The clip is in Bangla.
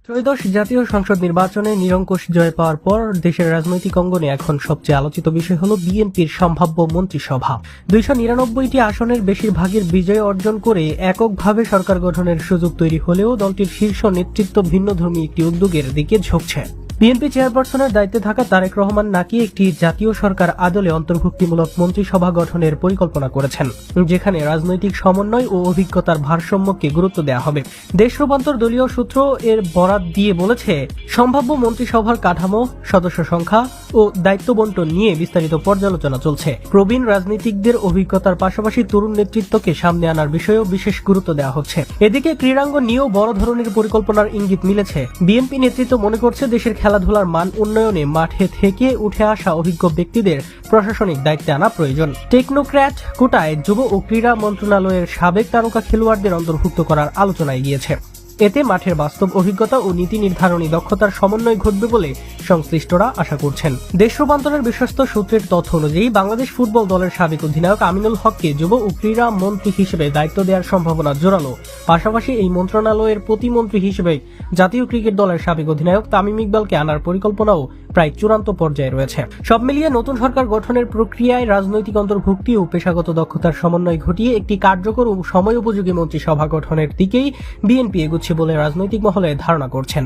ত্রয়োদশ জাতীয় সংসদ নির্বাচনে নিরঙ্কুশ জয় পাওয়ার পর দেশের রাজনৈতিক অঙ্গনে এখন সবচেয়ে আলোচিত বিষয় হল বিএনপির সম্ভাব্য মন্ত্রিসভা। 299টি আসনের বেশিরভাগের বিজয় অর্জন করে এককভাবে সরকার গঠনের সুযোগ তৈরি হলেও দলটির শীর্ষ নেতৃত্ব ভিন্নধর্মী একটি উদ্যোগের দিকে ঝুঁকছে। বিএনপি চেয়ারপারসনের দায়িত্বে থাকা তারেক রহমান নাকি একটি জাতীয় সরকার আদলে অন্তর্ভুক্তিমূলক মন্ত্রিসভা গঠনের পরিকল্পনা করেছেন, যেখানে রাজনৈতিক সমন্বয় ও অভিজ্ঞতার ভারসাম্যকে গুরুত্ব দেওয়া হবে। দেশ রূপান্তর দলীয় সূত্র এর বরাত দিয়ে বলেছে, সম্ভাব্য মন্ত্রিসভার কাঠামো, সদস্য সংখ্যা ও দায়িত্ব বণ্টন নিয়ে বিস্তারিত পর্যালোচনা চলছে। প্রবীণ রাজনীতিকদের অভিজ্ঞতার পাশাপাশি তরুণ নেতৃত্বকে সামনে আনার বিষয়েও বিশেষ গুরুত্ব দেওয়া হচ্ছে। এদিকে ক্রীড়াঙ্গন নিয়েও বড় ধরনের পরিকল্পনার ইঙ্গিত মিলেছে। বিএনপি নেতৃত্ব মনে করছে, দেশের খেলাধুলার মান উন্নয়নে মাঠে থেকে উঠে আসা অভিজ্ঞ ব্যক্তিদের প্রশাসনিক দায়িত্বে আনা প্রয়োজন। টেকনোক্র্যাট কোটায় যুব ও ক্রীড়া মন্ত্রণালয়ের সাবেক তারকা খেলোয়াড়দের অন্তর্ভুক্ত করার আলোচনা এগিয়েছে। এতে মাঠের বাস্তব অভিজ্ঞতা ও নীতি নির্ধারণী দক্ষতার সমন্বয় ঘটবে বলে সংশ্লিষ্টরা আশা করছেন। দেশ রূপান্তরের বিশ্বস্ত সূত্রের তথ্য অনুযায়ী বাংলাদেশ ফুটবল দলের সাবেক অধিনায়ক আমিনুল হককে যুব ও ক্রীড়া মন্ত্রী হিসেবে দায়িত্ব দেওয়ার সম্ভাবনা জোরালো। পাশাপাশি এই মন্ত্রণালয়ের প্রতিমন্ত্রী হিসেবে জাতীয় ক্রিকেট দলের সাবেক অধিনায়ক তামিম ইকবালকে আনার পরিকল্পনাও প্রায় চূড়ান্ত পর্যায়ে রয়েছে। সব মিলিয়ে নতুন সরকার গঠনের প্রক্রিয়ায় রাজনৈতিক অন্তর্ভুক্তি ও পেশাগত দক্ষতার সমন্বয় ঘটিয়ে একটি কার্যকর ও সময়োপযোগী মন্ত্রিসভা গঠনের দিকেই বিএনপি এগুচ্ছে বলে রাজনৈতিক মহলে ধারণা করছেন।